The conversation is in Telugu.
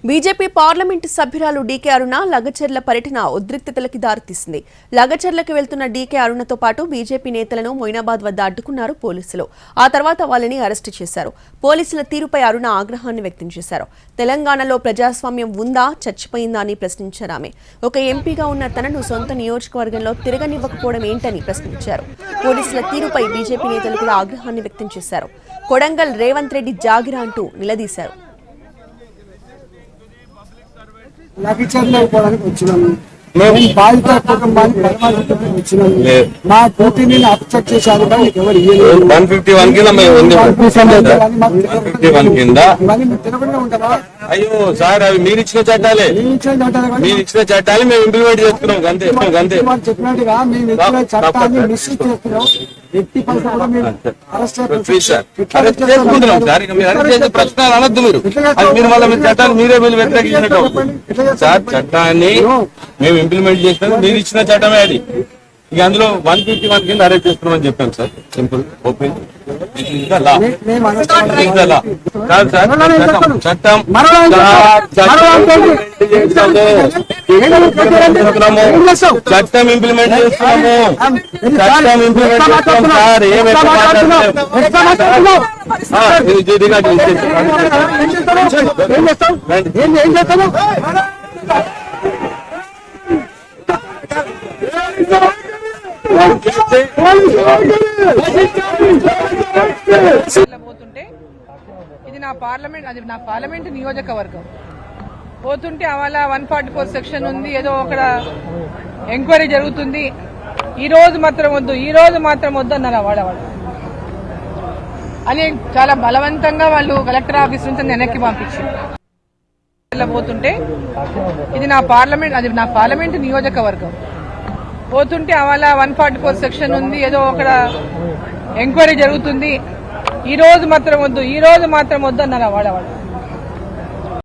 బీజేపీ పార్లమెంటు సభ్యురాలు డీకే అరుణ లగచర్ల పర్యటన ఉద్రిక్తతలకి దారితీసింది. లగచర్లకు వెళ్తున్న డీకే అరుణతో పాటు బీజేపీ నేతలను మొయినాబాద్ వద్ద అడ్డుకున్నారు పోలీసులు. ఆ తర్వాత వాళ్ళని అరెస్టు చేశారు. పోలీసుల తీరుపై అరుణ ఆగ్రహాన్ని వ్యక్తం చేశారు. తెలంగాణలో ప్రజాస్వామ్యం ఉందా, చచ్చిపోయిందా అని ప్రశ్నించారు ఆమె. ఒక ఎంపీగా ఉన్న తనను సొంత నియోజకవర్గంలో తిరగనివ్వకపోవడం ఏంటని ప్రశ్నించారు. పోలీసుల తీరుపై బీజేపీ నేతలు కూడా ఆగ్రహాన్ని వ్యక్తం చేశారు. కొడంగల్ రేవంత్ రెడ్డి జాగిరా అంటూ నిలదీశారు. లభించడానికి వచ్చినాము. మేము బాధిత కుటుంబాన్ని పరామర్శించడానికి వచ్చినాము. మా డ్యూటీని అప్సెట్ చేశారు. ఎవరు 151 కింద ఉంటారా? అయ్యో సార్, అవి మీరు ఇచ్చిన చట్టాలే, మేము ఇంప్లిమెంట్ చేస్తున్నాం. అంతే చెప్పినట్టుగా మేము ఇచ్చిన చట్టాన్ని మిస్యూజ్ చేస్తున్నాం. వ్యక్తి పరిస్థితుల్లో మేము చేసుకుంటున్నాం సార్. ఇక మీరు అరెస్ట్ చేసే ప్రశ్నలు అనొద్దు. మీరు మళ్ళీ మీ చట్టాన్ని మీరే వెళ్ళి వ్యతిరేకించినట్టు సార్. చట్టాన్ని మేము ఇంప్లిమెంట్ చేస్తాం. మీరు ఇచ్చిన చట్టమే అది. ఇక అందులో 151 కింద అరెస్ట్ చేస్తున్నామని చెప్పాం సార్. Simple, open. చట్టం ఇంప్లిమెంట్ చేస్తున్నాము. సార్ ఏమైతే పోతుంటే ఇది నా పార్లమెంట్ నియోజకవర్గం. పోతుంటే అవాళ 144 సెక్షన్ ఉంది, ఏదో అక్కడ ఎంక్వైరీ జరుగుతుంది. ఈ రోజు మాత్రం వద్దు అన్నారు వాళ్ళు అని చాలా బలవంతంగా వాళ్ళు కలెక్టర్ ఆఫీస్ నుంచి వెనక్కి పంపించారు. పోతుంటే ఇది నా పార్లమెంట్ నియోజకవర్గం. పోతుంటే అవాళ 144 సెక్షన్ ఉంది, ఏదో అక్కడ ఎంక్వైరీ జరుగుతుంది. ఈ రోజు మాత్రం వద్దు అన్నారు వాళ్ళు